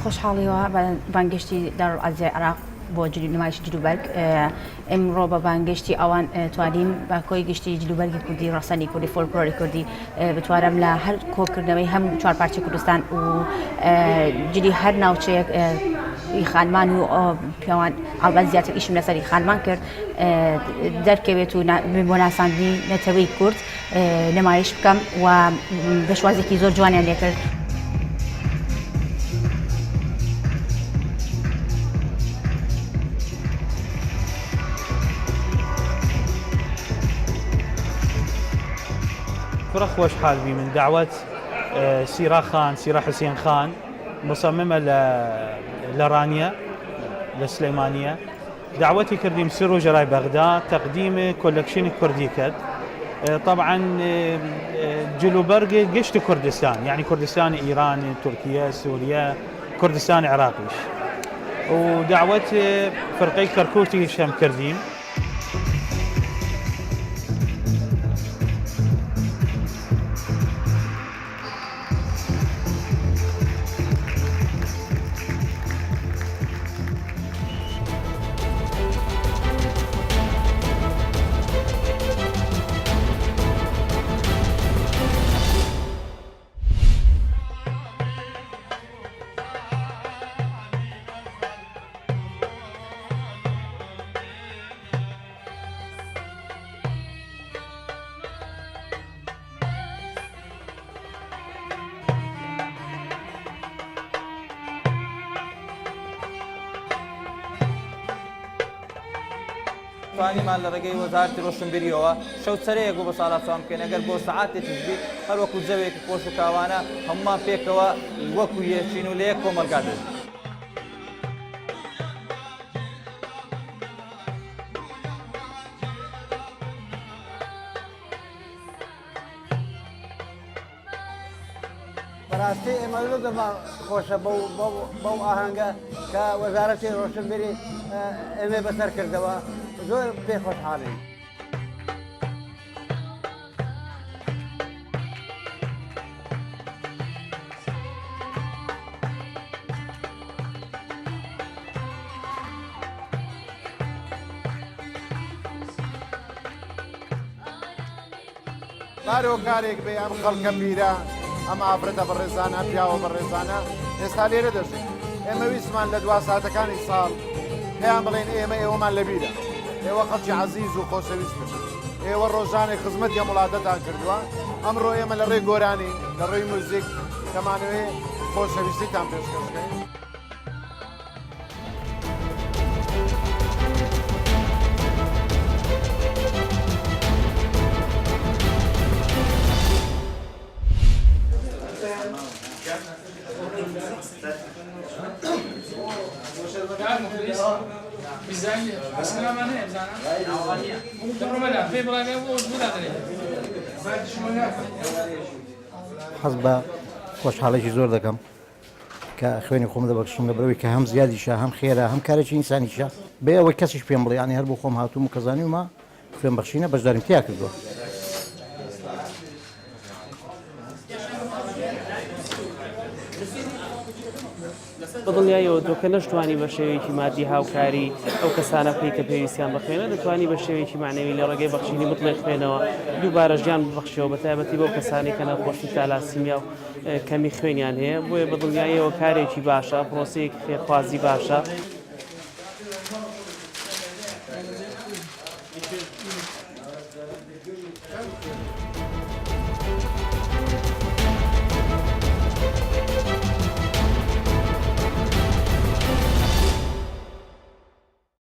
خۆشحاڵیەوە بانگشتی دارالعەرزەی عێراق بۆ نمایشی جلوبەرگ ئێمڕۆ بە بانگشتی ئەوان توانیم بە کۆی گشتی جلوبەرگی کوردی ڕەسەنی کوردی فۆلکلۆری کوردی بتوانم لە هەر کۆکردنەوەی هەم چوارپارچەی کوردستان و جلی هەر ناوچەیەک خانمان و پیاوان ئاڵبەت زیاتر ئیشم لەسەری خانمان کرد دەرکەوێت و بۆ ناساندنی نەتەوەی کورد نمایش بکەم و بەشوازێکی زۆر جوانیان لێ کرد. فرە خۆشحاڵ بی من دعوت سیرا خان سیرا حسين خان مصممة لرانيا لسليمانية دعوتي كرديم سيرو جراي بغداد تقديم كولكشن كردي كد طبعا جلوبرج قشت كردستان يعني كردستان إيران تركيا سوريا كردستان عراقيش ودعوت فرقي كركوتي شام كرديم توانیمان لە ڕێگەی وەزارەتی ڕۆشنبیریەوە شەو سەرەیەک بۆ ساڵات چوام بکەین ئەگەر بۆ سەعاتێکیش بیت هەر وەکو جەوێکی خۆش و کاوانە هەمومان پێکەوە وەکو یەکچین و لە یەک کۆمەلگا دەژین. بەڕاستی ئێمە لە دەما خۆشە بەو ئاهەنگە کە وەزارەتی ڕۆشنبیری ئێمە بەسەر کردەوە زۆر پێ خۆشحاڵین. کارێک بێ ئەم خەڵکە بیرە ئەم ئافرەتە بەڕێزانە پیاوە بەڕێزانە ئێستا لێرە دەژین ئێمە ویسمان لە دوا ساتەکانی ساڵ پێیان بڵێن ئێمە ئێوەمان لەبیرە ئێوە خەڵکی عەزیز و خۆشەویستن ئێوە ڕۆژانێک خزمەتی هەم وڵاتەتان کردووە ئەمڕۆ ئێمە لە ڕێی گۆرانی لە ڕێی موزیک دەمانەوێ خۆشەویستیتان پێشکەشکەین. حەز بە خۆشحاڵێکی زۆر دەکەم کە خوێنی خۆم دەبەخشم لە برەوەی کە هەم زیادیشە هەم خێرا هەم کارێکی ئینسانیشە بێ ئەوەی کەسیش پێم بڵێ ینی هەر بۆ خۆم هاتووم و کەزانیومە خوێن بەخشینە بەشداریم تیا کردووە. بەدڵنیایەوە تۆ کە نەشتوانی بە شێوەیەکی مادی هاوکاری ئەو کەسانە بکەی کە پێویستیان بخوێنە دەتوانی بە شێوەیەکی معنەوی لە ڕێگەی بەخشینی بڵێ خوێنەوە دووبارە ژیان ببەخشیەوە بە تایبەتی بۆ کەسانی کە نەخۆشی تالاسیمیا و کەمی خوێنیان هەیە بۆیە بەدڵنیایەوە کارێکی باشە پرۆسەیەکی خێرخوازی باشە.